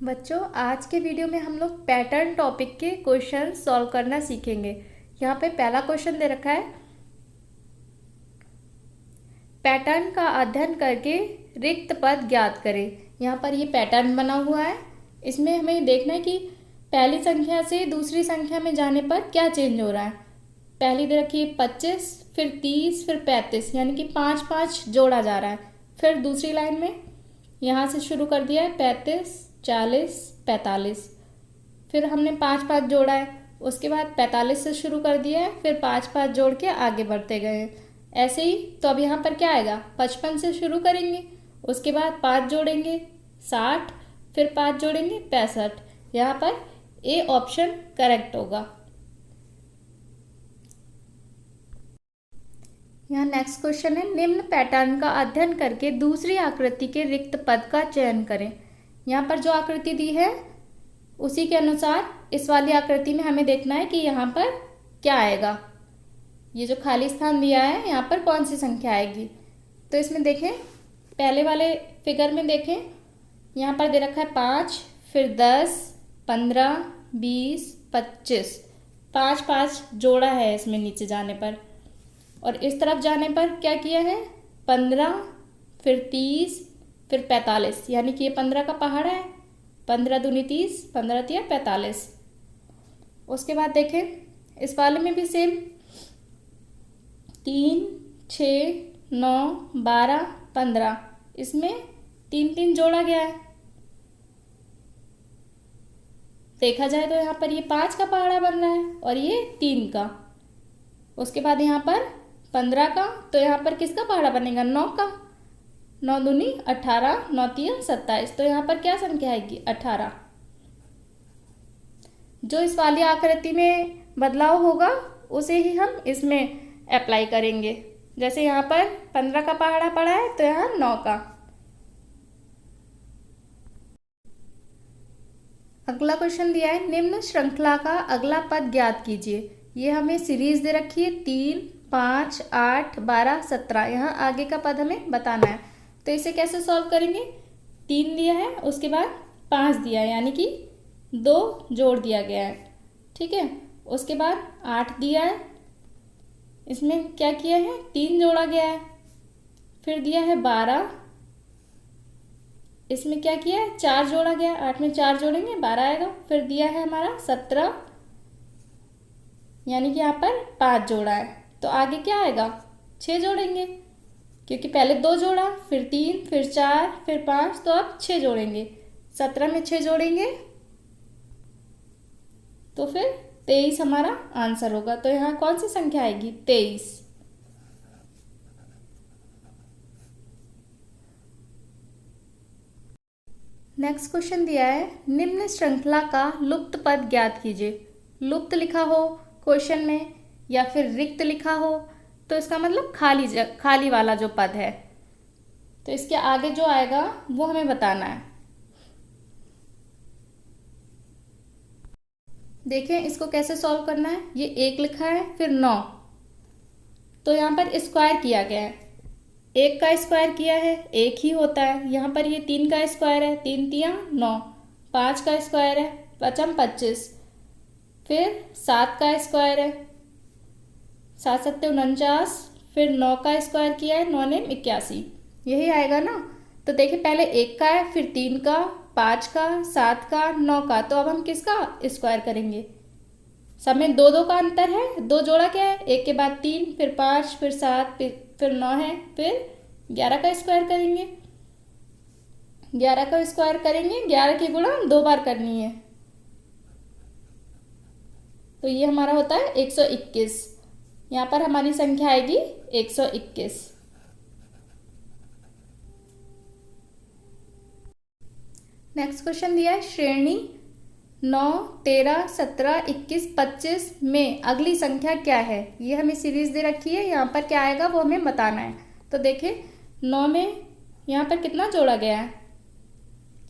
बच्चों, आज के वीडियो में हम लोग पैटर्न टॉपिक के क्वेश्चन सॉल्व करना सीखेंगे। यहाँ पे पहला क्वेश्चन दे रखा है, पैटर्न का अध्ययन करके रिक्त पद ज्ञात करें। यहाँ पर ये पैटर्न बना हुआ है। इसमें हमें देखना है कि पहली संख्या से दूसरी संख्या में जाने पर क्या चेंज हो रहा है। पहली दे रखी है 25, फिर 30, फिर 35, यानी कि 5-5 जोड़ा जा रहा है। फिर दूसरी लाइन में यहाँ से शुरू कर दिया है 35, 40, 45, फिर हमने 5-5 जोड़ा है। उसके बाद 45 से शुरू कर दिया है, फिर 5-5 जोड़ के आगे बढ़ते गए हैं। ऐसे ही तो अब यहाँ पर क्या आएगा, 55 से शुरू करेंगे, उसके बाद 5 जोड़ेंगे 60, फिर 5 जोड़ेंगे 65। यहाँ पर ए ऑप्शन करेक्ट होगा। यहाँ नेक्स्ट क्वेश्चन है, निम्न पैटर्न का अध्ययन करके दूसरी आकृति के रिक्त पद का चयन करें। यहाँ पर जो आकृति दी है उसी के अनुसार इस वाली आकृति में हमें देखना है कि यहाँ पर क्या आएगा। ये जो खाली स्थान दिया है यहाँ पर कौन सी संख्या आएगी। तो इसमें देखें, पहले वाले फिगर में देखें, यहाँ पर दे रखा है 5, फिर 10, 15, 20, 25, 5-5 जोड़ा है इसमें नीचे जाने पर। और इस तरफ जाने पर क्या किया है, 15, फिर 30, फिर 45, यानी कि ये 15 का पहाड़ा है। 15 दूनी 30, 15 तिया 45। उसके बाद देखें इस वाले में भी सेम, 3, 6, 9, 12, 15, इसमें 3-3 जोड़ा गया है। देखा जाए तो यहाँ पर ये 5 का पहाड़ा बन रहा है और ये 3 का। उसके बाद यहाँ पर 15 का, तो यहाँ पर किसका पहाड़ा बनेगा, 9 का। 9 दूनी 18, 9 तिया 27, तो यहाँ पर क्या संख्या आएगी, 18। जो इस वाली आकृति में बदलाव होगा उसे ही हम इसमें अप्लाई करेंगे। जैसे यहाँ पर 15 का पहाड़ा पड़ा है तो यहाँ 9 का। अगला क्वेश्चन दिया है, निम्न श्रृंखला का अगला पद ज्ञात कीजिए। ये हमें सीरीज दे रखी है 3, 5, 8, 12, 17। यहाँ आगे का पद हमें बताना है। तो इसे कैसे सॉल्व करेंगे, 3 दिया है, उसके बाद 5 दिया है, यानी कि 2 जोड़ दिया गया है। ठीक है, उसके बाद 8 दिया है, इसमें क्या किया है, 3 जोड़ा गया है। फिर दिया है 12, इसमें क्या किया है, 4 जोड़ा गया है। 8 में 4 जोड़ेंगे 12 आएगा। फिर दिया है हमारा 17, यानी कि यहाँ पर 5 जोड़ा है। तो आगे क्या आएगा, 6 जोड़ेंगे, क्योंकि पहले 2 जोड़ा, फिर 3, फिर 4, फिर 5, तो अब 6 जोड़ेंगे। 17 में 6 जोड़ेंगे तो फिर 23 हमारा आंसर होगा। तो यहाँ कौन सी संख्या आएगी, 23। नेक्स्ट क्वेश्चन दिया है, निम्न श्रृंखला का लुप्त पद ज्ञात कीजिए। लुप्त लिखा हो क्वेश्चन में या फिर रिक्त लिखा हो तो इसका मतलब खाली वाला जो पद है। तो इसके आगे जो आएगा वो हमें बताना है। देखें इसको कैसे सॉल्व करना है। ये 1 लिखा है, फिर 9, तो यहाँ पर स्क्वायर किया गया है। 1 का स्क्वायर किया है 1 ही होता है। यहाँ पर ये 3 का स्क्वायर है, 3 तिया 9, 5 का स्क्वायर है, 5 25, फिर 7 का स्क्वायर है, 7 7 49, फिर 9 का स्क्वायर किया है, 9 ने 81, यही आएगा ना। तो देखिए पहले 1 का है, फिर 3 का, 5 का, 7 का, 9 का, तो अब हम किसका स्क्वायर करेंगे। सब में 2-2 का अंतर है, 2 जोड़ा क्या है, 1 के बाद 3, फिर 5, फिर 7, फिर 9 है, फिर 11 का स्क्वायर करेंगे। 11 का स्क्वायर करेंगे, 11 की गुणा 2 बार करनी है, तो ये हमारा होता है 121। यहाँ पर हमारी संख्या आएगी 121। नेक्स्ट क्वेश्चन दिया है, श्रेणी 9, 13, 17, 21, 25 में अगली संख्या क्या है। ये हमें सीरीज दे रखी है, यहाँ पर क्या आएगा वो हमें बताना है। तो देखें 9 में यहाँ पर कितना जोड़ा गया है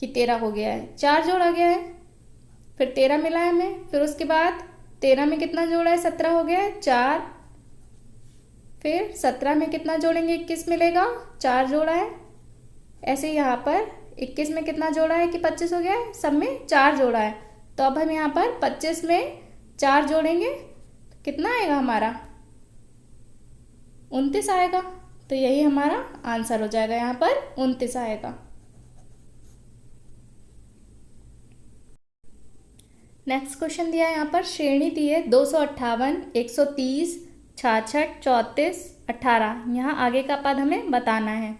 कि 13 हो गया है, 4 जोड़ा गया है, फिर 13 मिला है हमें, फिर उसके बाद 13 में कितना जोड़ा है, 17 हो गया है, 4, फिर 17 में कितना जोड़ेंगे, 21 मिलेगा, 4 जोड़ा है। ऐसे यहाँ पर 21 में कितना जोड़ा है कि 25 हो गया है, सब में 4 जोड़ा है। तो अब हम यहाँ पर 25 में 4 जोड़ेंगे, कितना आएगा हमारा 29 आएगा। तो यही हमारा आंसर हो जाएगा, यहाँ पर 29 आएगा। नेक्स्ट क्वेश्चन दिया है यहाँ पर, श्रेणी दी है 258, 130, 66, 34, 18। यहाँ आगे का पद हमें बताना है।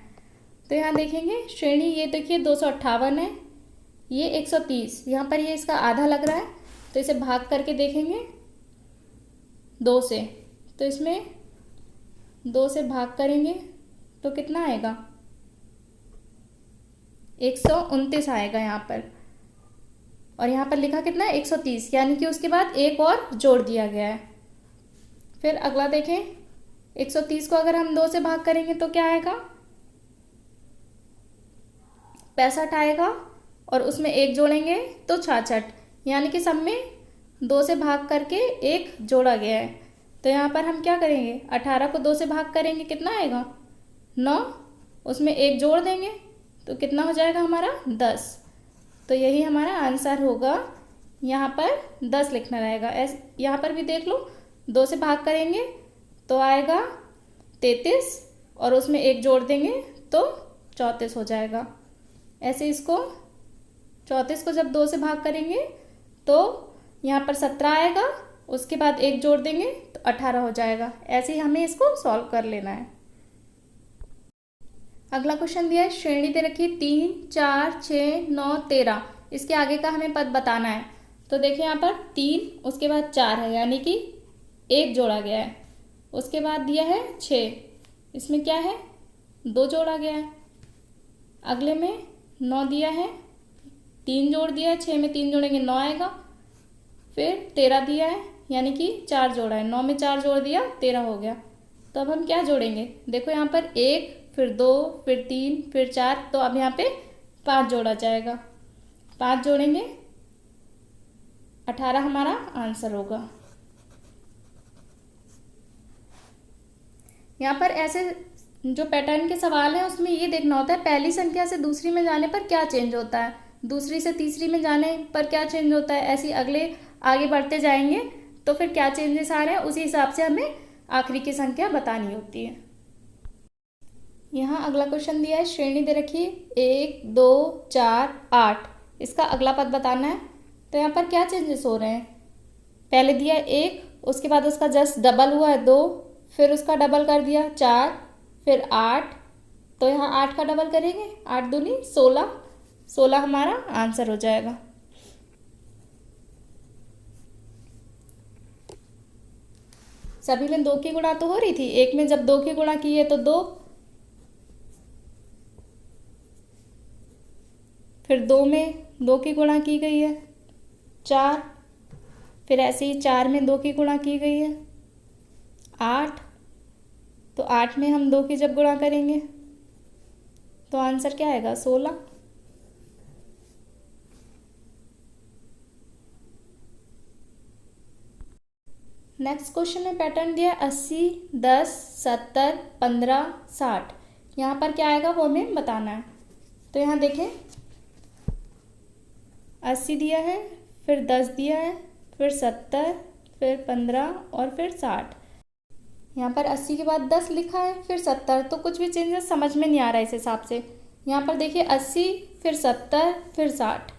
तो यहाँ देखेंगे श्रेणी, ये देखिए 258 है, ये 130, यहाँ पर ये इसका आधा लग रहा है, तो इसे भाग करके देखेंगे 2 से। तो इसमें 2 से भाग करेंगे तो कितना आएगा 129 आएगा यहाँ पर। और यहाँ पर लिखा कितना है 130, यानी कि उसके बाद एक और जोड़ दिया गया है। फिर अगला देखें, 130 को अगर हम 2 से भाग करेंगे तो क्या आएगा 65 आएगा, और उसमें एक जोड़ेंगे तो 66, यानी कि सब में 2 से भाग करके एक जोड़ा गया है। तो यहाँ पर हम क्या करेंगे, 18 को 2 से भाग करेंगे, कितना आएगा 9, उसमें एक जोड़ देंगे तो कितना हो जाएगा हमारा 10। तो यही हमारा आंसर होगा, यहाँ पर 10 लिखना रहेगा। यहाँ पर भी देख लो, 2 से भाग करेंगे तो आएगा 33, और उसमें एक जोड़ देंगे तो 34 हो जाएगा। ऐसे इसको 34 को जब 2 से भाग करेंगे तो यहाँ पर 17 आएगा, उसके बाद एक जोड़ देंगे तो 18 हो जाएगा। ऐसे ही हमें इसको सॉल्व कर लेना है। अगला क्वेश्चन दिया है, श्रेणी दे रखी 3, 4, 6, 9, 13। इसके आगे का हमें पद बताना है। तो देखिए यहाँ पर 3, उसके बाद 4 है, यानी कि एक जोड़ा गया है। उसके बाद दिया है 6, इसमें क्या है 2 जोड़ा गया है। अगले में 9 दिया है, 3 जोड़ दिया है, 6 में 3 जोड़ेंगे 9 आएगा। फिर 13 दिया है, यानी कि 4 जोड़ा है, 9 में 4 जोड़ दिया 13 हो गया। तो अब हम क्या जोड़ेंगे, देखो यहाँ पर 1, फिर 2, फिर 3, फिर 4, तो अब यहाँ पे 5 जोड़ा जाएगा। 5 जोड़ेंगे 18 हमारा आंसर होगा। यहाँ पर ऐसे जो पैटर्न के सवाल हैं उसमें ये देखना होता है पहली संख्या से दूसरी में जाने पर क्या चेंज होता है, दूसरी से तीसरी में जाने पर क्या चेंज होता है। ऐसे अगले आगे बढ़ते जाएंगे तो फिर क्या चेंजेस आ रहे हैं, उसी हिसाब से हमें आखिरी की संख्या बतानी होती है। यहाँ अगला क्वेश्चन दिया है, श्रेणी दे रखी 1, 2, 4, 8। इसका अगला पद बताना है। तो यहाँ पर क्या चेंजेस हो रहे हैं, पहले दिया 1, उसके बाद उसका जस्ट डबल हुआ है 2, फिर उसका डबल कर दिया 4, फिर 8। तो यहाँ 8 का डबल करेंगे, 8 दूनी 16, 16 हमारा आंसर हो जाएगा। सभी में 2 की गुणा तो हो रही थी, एक में जब 2 की गुणा की है तो 2, फिर 2 में 2 की गुणा की गई है 4, फिर ऐसे ही 4 में 2 की गुणा की गई है 8। तो 8 में हम 2 की जब गुणा करेंगे तो आंसर क्या आएगा 16। नेक्स्ट क्वेश्चन में पैटर्न दिया 80, 10, 70, 15, 60। यहाँ पर क्या आएगा वो हमें बताना है। तो यहाँ देखें 80 दिया है, फिर 10 दिया है, फिर 70, फिर 15 और फिर 60। यहाँ पर 80 के बाद 10 लिखा है, फिर 70, तो कुछ भी चेंजेस समझ में नहीं आ रहा है इस हिसाब से। यहाँ पर देखिए 80, फिर 70, फिर 60,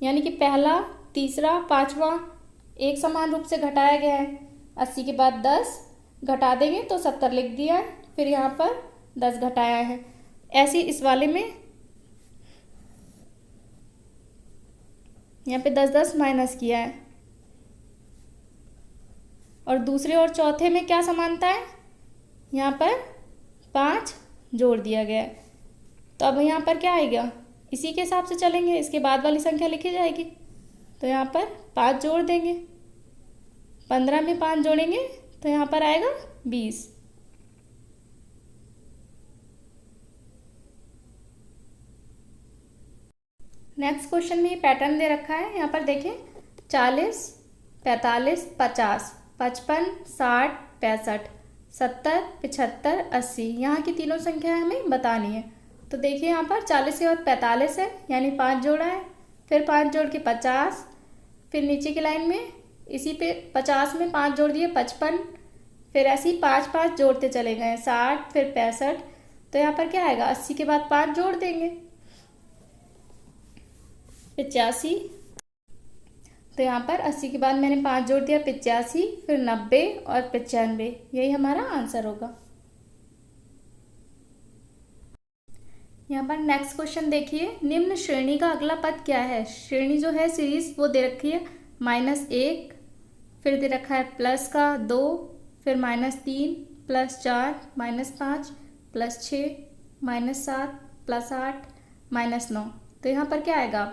यानी कि पहला, तीसरा, पांचवा एक समान रूप से घटाया गया है। 80 के बाद 10 घटा देंगे तो 70 लिख दिया है, फिर यहाँ पर 10 घटाया है। ऐसे इस वाले में यहाँ पे 10 10 माइनस किया है, और दूसरे और चौथे में क्या समानता है, यहाँ पर 5 जोड़ दिया गया है। तो अब यहाँ पर क्या आएगा, इसी के हिसाब से चलेंगे, इसके बाद वाली संख्या लिखी जाएगी। तो यहाँ पर 5 जोड़ देंगे, 15 में 5 जोड़ेंगे तो यहाँ पर आएगा 20। नेक्स्ट क्वेश्चन में ये पैटर्न दे रखा है। यहाँ पर देखें 40, 45, 50, 55, 60, 65, 70, 75, 80। यहाँ की तीनों संख्याएं हमें बतानी है। तो देखिए यहाँ पर 40 के बाद 45 है, यानी 5 जोड़ा है, फिर 5 जोड़ के 50, फिर नीचे की लाइन में इसी पे 50 में 5 जोड़ दिए 55, फिर ऐसे ही 5 5 जोड़ते चले गए 60, फिर 65। तो यहाँ पर क्या आएगा, 80 के बाद 5 जोड़ देंगे 85। तो यहाँ पर 80 के बाद मैंने 5 जोड़ दिया 85, फिर 90 और 95, यही हमारा आंसर होगा। यहाँ पर नेक्स्ट क्वेश्चन देखिए, निम्न श्रेणी का अगला पद क्या है। श्रेणी जो है सीरीज वो दे रखी है -1, फिर दे रखा है प्लस का 2, फिर -3, +4, -5, +6, -7, +8, -9। तो यहाँ पर क्या आएगा,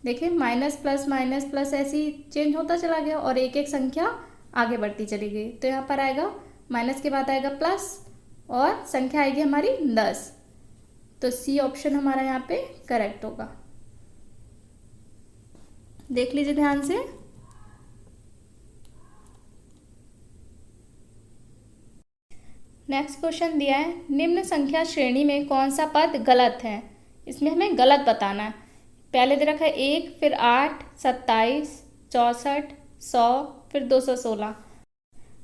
देखिए माइनस प्लस माइनस प्लस ऐसे ही चेंज होता चला गया और एक एक संख्या आगे बढ़ती चली गई। तो यहाँ पर आएगा माइनस के बाद आएगा प्लस और संख्या आएगी हमारी 10। तो सी ऑप्शन हमारा यहाँ पे करेक्ट होगा। देख लीजिए ध्यान से। नेक्स्ट क्वेश्चन दिया है, निम्न संख्या श्रेणी में कौन सा पद गलत है। इसमें हमें गलत बताना है। पहले दे रखा है 1, फिर 8, 27, 64, 100, फिर 216।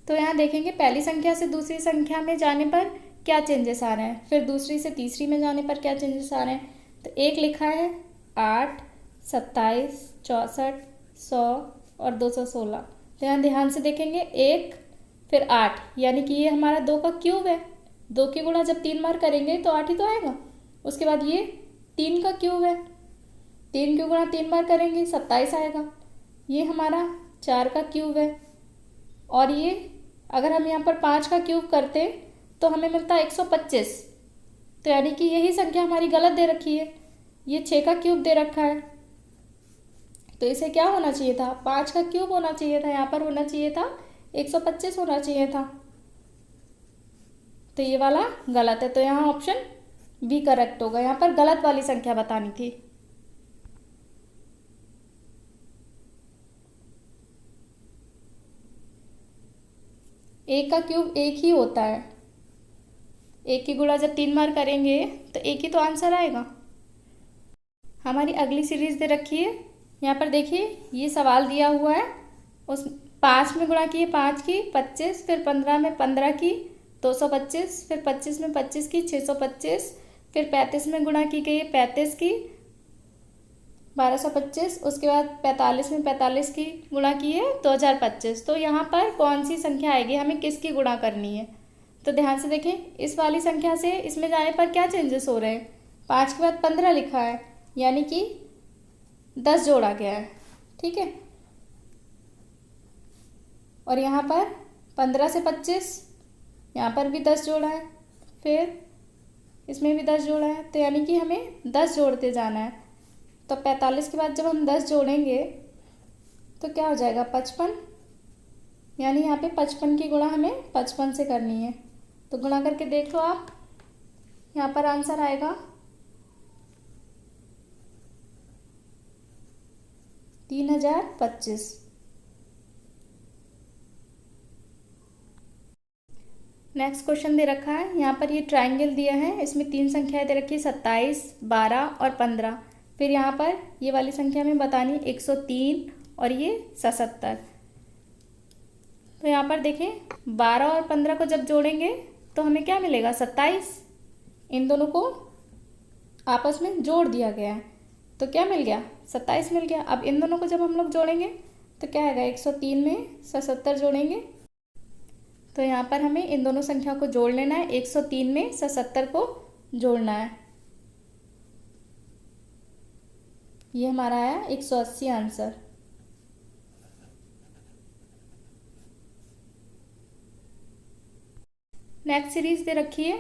तो यहाँ देखेंगे पहली संख्या से दूसरी संख्या में जाने पर क्या चेंजेस आ रहे हैं, फिर दूसरी से तीसरी में जाने पर क्या चेंजेस आ रहे हैं। तो एक लिखा है 8, 27, 64, 100 और 216। तो यहाँ ध्यान से देखेंगे 1 फिर 8, यानी कि ये हमारा 2 का क्यूब है। 2 की गुणा जब 3 बार करेंगे तो 8 ही तो आएगा। उसके बाद ये 3 का क्यूब है, 3 की गुणा 3 बार करेंगे 27 आएगा। ये हमारा 4 का क्यूब है। और ये अगर हम यहाँ पर 5 का क्यूब करते तो हमें मिलता है 125। तो यानी कि यही संख्या हमारी गलत दे रखी है। ये 6 का क्यूब दे रखा है, तो इसे क्या होना चाहिए था, 5 का क्यूब होना चाहिए था। यहाँ पर होना चाहिए था 125 होना चाहिए था। तो ये वाला गलत है, तो यहाँ ऑप्शन बी करेक्ट होगा। यहाँ पर गलत वाली संख्या बतानी थी। एक का क्यूब एक ही होता है। एक की गुणा जब 3 बार करेंगे तो एक ही तो आंसर आएगा। हमारी अगली सीरीज दे रखी है। यहाँ पर देखिए ये सवाल दिया हुआ है, उस 5 में गुणा किए 5 की 25, फिर 15 में 15 की 225, फिर 25 में 25 की 625, फिर 35 में गुणा की गई 35 की 1225, उसके बाद 45 में 45 की गुणा की है 2025। तो यहाँ पर कौन सी संख्या आएगी, हमें किसकी गुणा करनी है। तो ध्यान से देखें, इस वाली संख्या से इसमें जाने पर क्या चेंजेस हो रहे हैं। 5 के बाद 15 लिखा है, यानी कि 10 जोड़ा गया है, ठीक है। और यहाँ पर 15 से 25, यहाँ पर भी 10 जोड़ा है, फिर इसमें भी 10 जोड़ा है। तो यानी कि हमें 10 जोड़ते जाना है। तो 45 के बाद जब हम 10 जोड़ेंगे तो क्या हो जाएगा 55, यानी यहाँ पे 55 की गुणा हमें 55 से करनी है। तो गुणा करके देख लो आप, यहाँ पर आंसर आएगा 3025। नेक्स्ट क्वेश्चन दे रखा है, यहाँ पर ये ट्रायंगल दिया है, इसमें 3 संख्याएं दे रखी है 27, 12 और 15। फिर यहाँ पर ये वाली संख्या में बतानी 103 और ये 77। तो यहाँ पर देखें 12 और 15 को जब जोड़ेंगे तो हमें क्या मिलेगा 27। इन दोनों को आपस में जोड़ दिया गया है तो क्या मिल गया 27 मिल गया। अब इन दोनों को जब हम लोग जोड़ेंगे तो क्या आएगा 103 में 77 जोड़ेंगे। तो यहाँ पर हमें इन दोनों संख्या को जोड़ लेना है, 103 में 77 को जोड़ना है। ये हमारा आया 180 आंसर। नेक्स्ट सीरीज दे रखी है,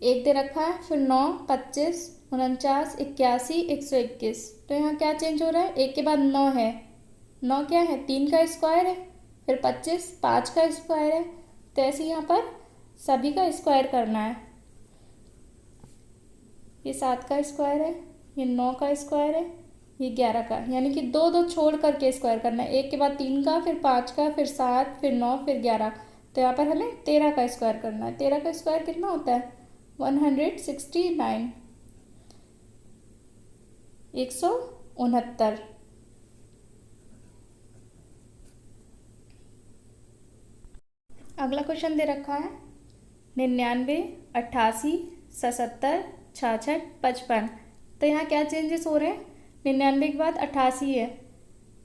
1 दे रखा है, फिर 9, 25, 49, 81, 121। तो यहाँ क्या चेंज हो रहा है, 1 के बाद 9 है, 9 क्या है 3 का स्क्वायर है, फिर 25 5 का स्क्वायर है। तो ऐसे यहाँ पर सभी का स्क्वायर करना है। ये 7 का स्क्वायर है, ये 9 का स्क्वायर है, ये 11 का, यानी कि 2 2 छोड़ करके स्क्वायर करना है। 1 के बाद 3 का, फिर 5 का, फिर 7, फिर 9, फिर 11। तो यहाँ पर हमें 13 का स्क्वायर करना है। 13 का स्क्वायर कितना होता है 169 169। अगला क्वेश्चन दे रखा है 99, 88, 77, 66, 55। तो यहाँ क्या चेंजेस हो रहे हैं? 99 के बाद 88 है,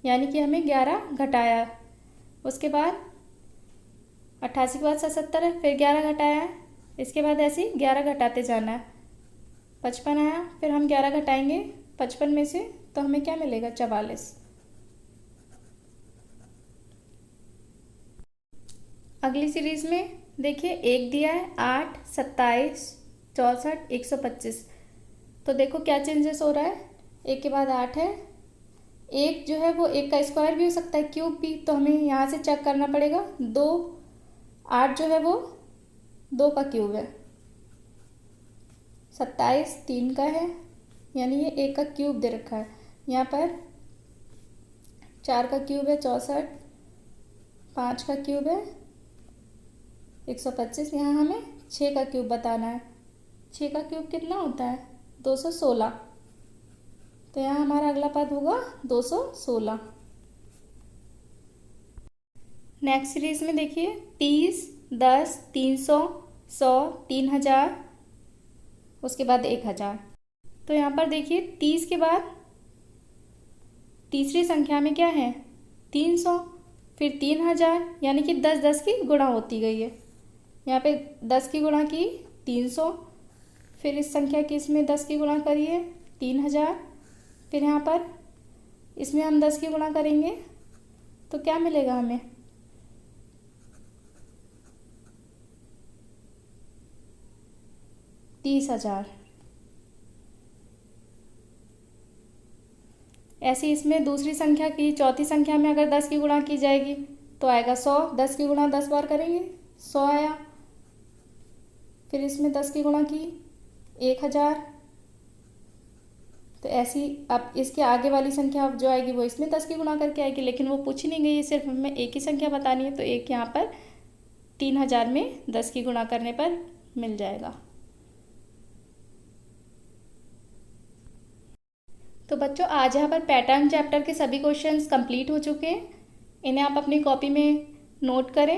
यानी कि हमें 11 घटाया है। उसके बाद 88 के बाद 77 है, फिर 11 घटाया है। इसके बाद ऐसे ही 11 घटाते जाना है। 55 आया, फिर हम 11 घटाएंगे 55 में से, तो हमें क्या मिलेगा? 44। अगली सीरीज में देखिए 1 दिया है, 8, 27, 64, 125। तो देखो क्या चेंजेस हो रहा है। 1 के बाद 8 है, 1 जो है वो 1 का स्क्वायर भी हो सकता है, क्यूब भी, तो हमें यहाँ से चेक करना पड़ेगा। 2, 8 जो है वो 2 का क्यूब है। 27 3 का है, यानी ये 1 का क्यूब दे रखा है। यहाँ पर 4 का क्यूब है 64, 5 का क्यूब है 125। यहाँ हमें 6 का क्यूब बताना है। 6 का क्यूब कितना होता है? 216। तो यहाँ हमारा अगला पद होगा 216। नेक्स्ट सीरीज में देखिए 30, 10, 300, 100, 3000, उसके बाद 1000। तो यहाँ पर देखिए 30 के बाद तीसरी संख्या में क्या है? 300, फिर 3000, यानी कि 10 10 की गुणा होती गई है। यहाँ पे 10 की गुणा की 300, फिर इस संख्या की इसमें 10 की गुणा करिए 3000, फिर यहाँ पर इसमें हम 10 की गुणा करेंगे तो क्या मिलेगा हमें? 30,000। ऐसे इसमें दूसरी संख्या की चौथी संख्या में अगर 10 की गुणा की जाएगी तो आएगा 100। 10 की गुणा 10 बार करेंगे 100 आया। फिर इसमें 10 की गुणा की 1000। तो ऐसी अब इसके आगे वाली संख्या जो आएगी वो इसमें 10 की गुणा करके आएगी, लेकिन वो पूछी नहीं गई है, सिर्फ हमें एक ही संख्या बतानी है। तो एक यहाँ पर 3000 में 10 की गुणा करने पर मिल जाएगा। तो बच्चों आज यहाँ पर पैटर्न चैप्टर के सभी क्वेश्चंस कंप्लीट हो चुके हैं। इन्हें आप अपनी कॉपी में नोट करें